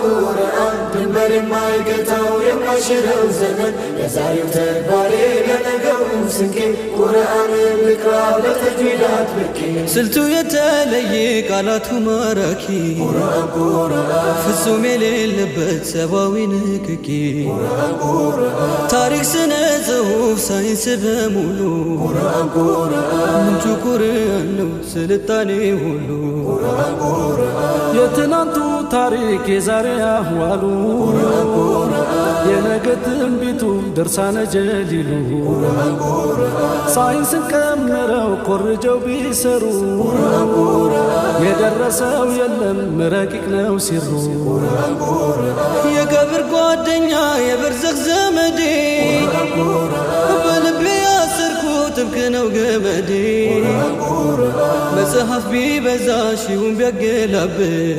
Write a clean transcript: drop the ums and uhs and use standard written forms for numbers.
ቁርአን ድንበር የማይገታው የማይሽረው ዘመን የዛሬው ተግባሬ ለነገው ስንቄ ቁርአንን ልቅራ በተጅዊድ አጥብቄ ስልቱ የተለየ ቃላቱ ማራኪ ቁርአን ፍጹም የሌለበት ሰብአዊ ንክኪ ታሪክ ስነ ጽሑፍ ሳይንስ በሙሉ ምንጩ ቁርአን ነው ስልጣኔ ሁሉ የትናንቱ ታሪክ የዛሬ አህዋሉ የነገ ትንቢቱ ድርሳነ ጀሊሉ ሳይንስን ቀምረው ኮርጀው ቢሰሩ የደረሰው የለም ረቂቅ ነው ሲሩ የቀብር ጓደኛ የበርዘኽ ዘመዴ በልቤ ያሰርኩት ጥብቅ ነው ገመዴ መጽሐፍ ቢበዛ ሺውን ቢያገላብጥ